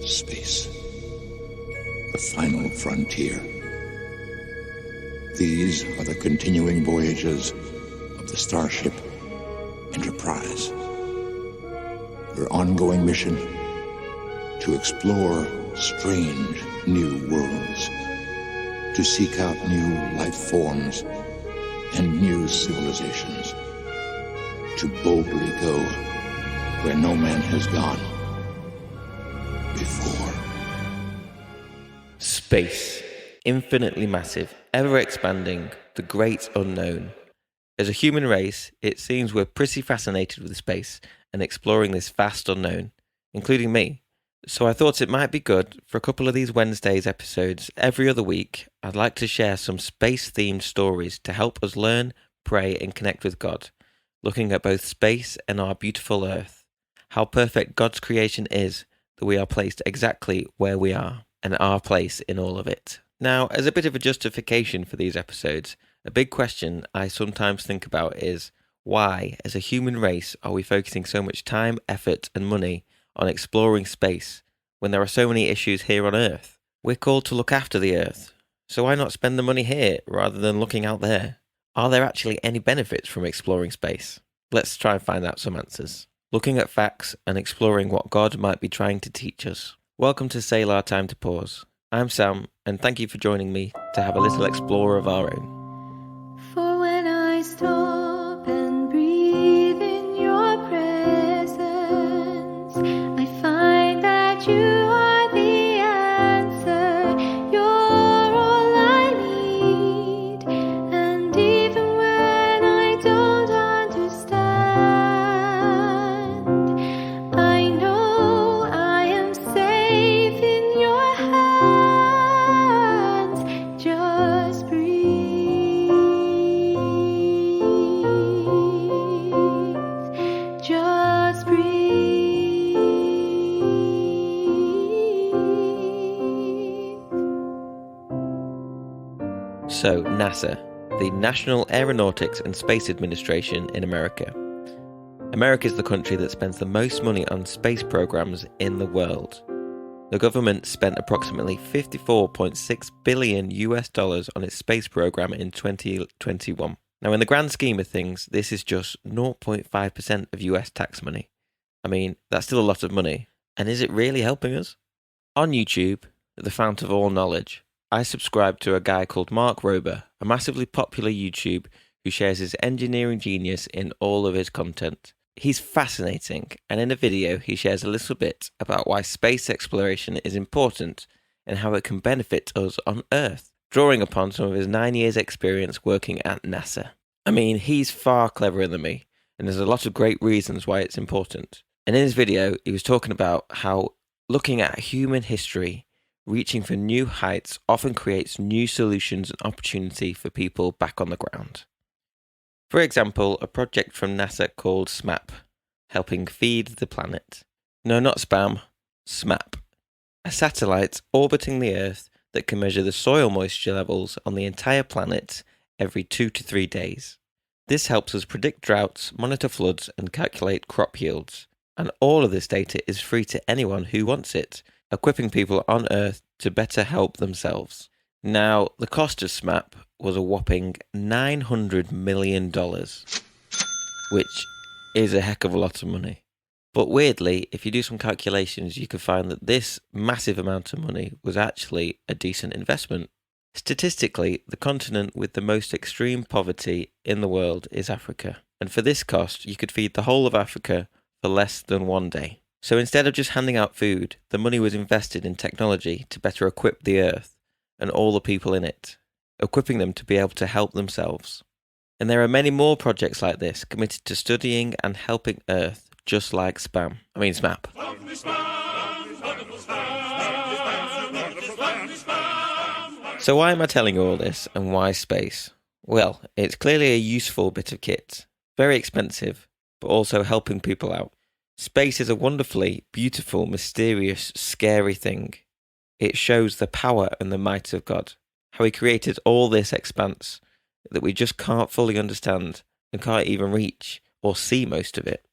Space. The final frontier. These are the continuing voyages of the starship Enterprise. Their ongoing mission to explore strange new worlds, to seek out new life forms and new civilizations, to boldly go where no man has gone before. Space. Infinitely massive, ever-expanding, the great unknown. As a human race, it seems we're pretty fascinated with space and exploring this vast unknown, including me. So I thought it might be good for a couple of these Wednesdays episodes every other week. I'd like to share some space-themed stories to help us learn, pray, and connect with God, looking at both space and our beautiful Earth. How perfect God's creation is that we are placed exactly where we are, and our place in all of it. Now, as a bit of a justification for these episodes, a big question I sometimes think about is, why, as a human race, are we focusing so much time, effort, and money on exploring space when there are so many issues here on Earth? We're called to look after the Earth, so why not spend the money here rather than looking out there? Are there actually any benefits from exploring space? Let's try and find out some answers. Looking at facts and exploring what God might be trying to teach us. Welcome to Selah Time to Pause. I'm Sam, and thank you for joining me to have a little explore of our own. For when I stop and breathe in your presence, I find that you are the answer. You're all I need, and even when I don't understand, I know I am safe in your hands. Just breathe, just breathe. So, NASA, the National Aeronautics and Space Administration in America. America is the country that spends the most money on space programs in the world. The government spent approximately $54.6 billion on its space program in 2021. Now, in the grand scheme of things, this is just 0.5% of US tax money. I mean, that's still a lot of money. And is it really helping us? On YouTube, the fount of all knowledge, I subscribe to a guy called Mark Rober, a massively popular YouTube who shares his engineering genius in all of his content. He's fascinating, and in a video he shares a little bit about why space exploration is important and how it can benefit us on Earth, drawing upon some of his 9 years' experience working at NASA. I mean, he's far cleverer than me, and there's a lot of great reasons why it's important. And in his video, he was talking about how looking at human history, reaching for new heights often creates new solutions and opportunity for people back on the ground. For example, a project from NASA called SMAP, helping feed the planet. No, not spam, SMAP. A satellite orbiting the Earth that can measure the soil moisture levels on the entire planet every 2 to 3 days. This helps us predict droughts, monitor floods, and calculate crop yields. And all of this data is free to anyone who wants it, equipping people on Earth to better help themselves. Now, the cost of SMAP was a whopping $900 million, which is a heck of a lot of money. But weirdly, if you do some calculations, you can find that this massive amount of money was actually a decent investment. Statistically, the continent with the most extreme poverty in the world is Africa. And for this cost, you could feed the whole of Africa for less than 1 day. So instead of just handing out food, the money was invested in technology to better equip the Earth and all the people in it, equipping them to be able to help themselves. And there are many more projects like this committed to studying and helping Earth, just like SMAP. So why am I telling you all this, and why space? Well, it's clearly a useful bit of kit. Very expensive, but also helping people out. Space is a wonderfully beautiful, mysterious, scary thing. It shows the power and the might of God, how he created all this expanse that we just can't fully understand and can't even reach or see most of it.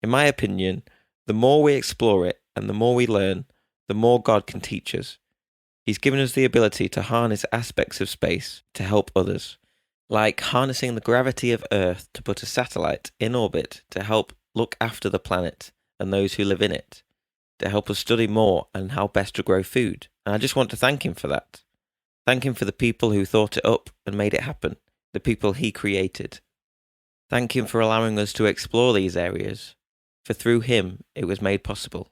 In my opinion, the more we explore it and the more we learn, the more God can teach us. He's given us the ability to harness aspects of space to help others, like harnessing the gravity of Earth to put a satellite in orbit to help look after the planet and those who live in it, to help us study more and how best to grow food. And I just want to thank him for that. Thank him for the people who thought it up and made it happen, the people he created. Thank him for allowing us to explore these areas, for through him it was made possible.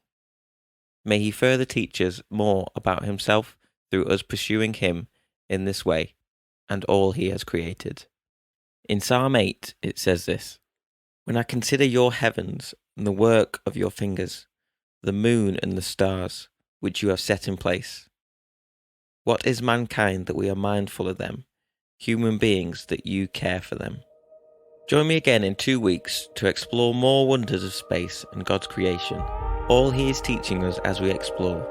May he further teach us more about himself through us pursuing him in this way and all he has created. In Psalm 8 it says this: "When I consider your heavens and the work of your fingers, the moon and the stars, which you have set in place. What is mankind that we are mindful of them, human beings that you care for them?" Join me again in 2 weeks to explore more wonders of space and God's creation, all he is teaching us as we explore,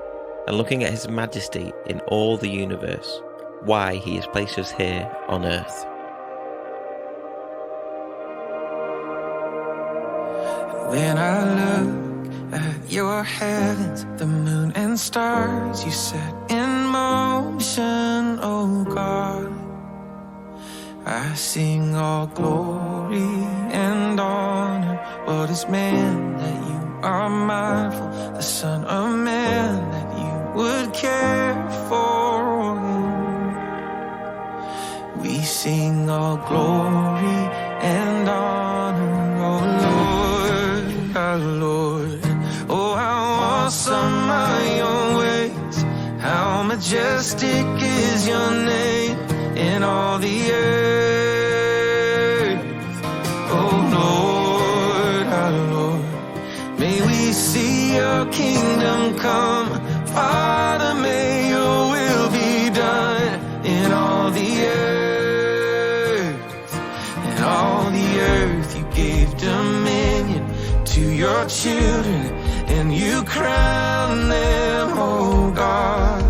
and looking at his majesty in all the universe, why he has placed us here on earth. When I look at your heavens, the moon and stars you set in motion, oh God, I sing all glory and honor. What is man that you are mindful, the Son of Man that you would care for him? We sing all glory and honor, oh Lord, our Lord. Oh, how awesome are your ways, how majestic is your name in all the earth. Oh Lord, our Lord, may we see your kingdom come. Father, may your will be done in all the earth. In all the earth you gave dominion to your children, and you crown them, oh God,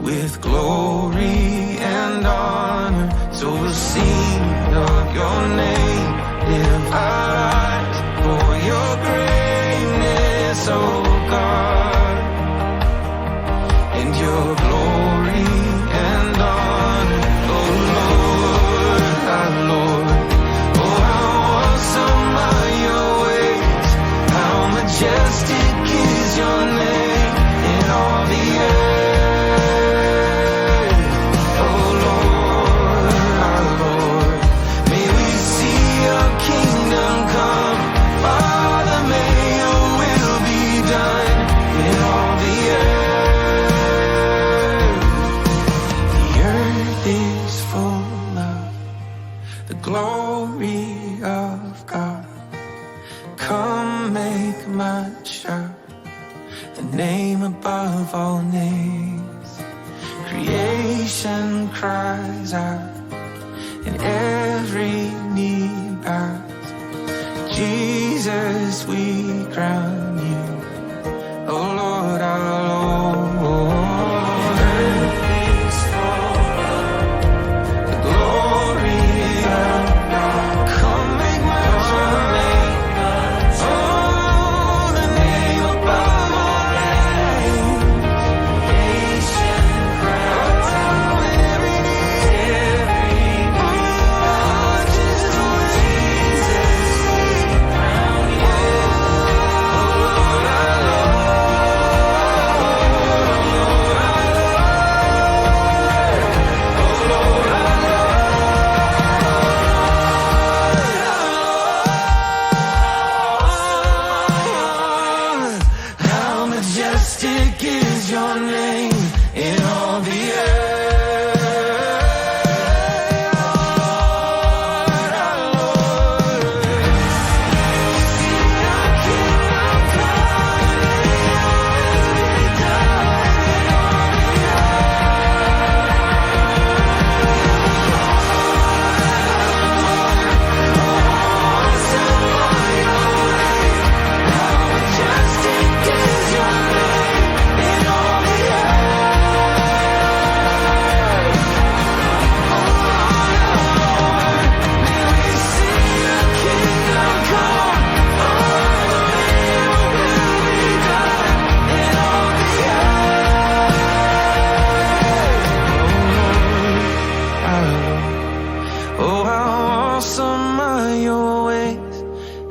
with glory and honor. So we'll sing of your name, live our lives for your greatness, oh God, and your glory and honor, oh Lord, our Lord. Oh, how awesome are your ways, how majestic is your name in all the earth. Glory of God, come make much of the name above all names. Creation cries out, and every knee bows. Jesus, we crown you, oh Lord, our Lord.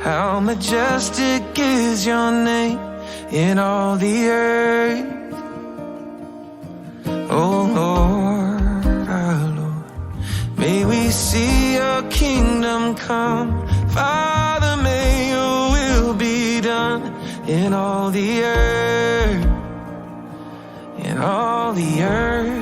How majestic is your name in all the earth. Oh Lord, our Lord, may we see your kingdom come. Father, may your will be done in all the earth, in all the earth.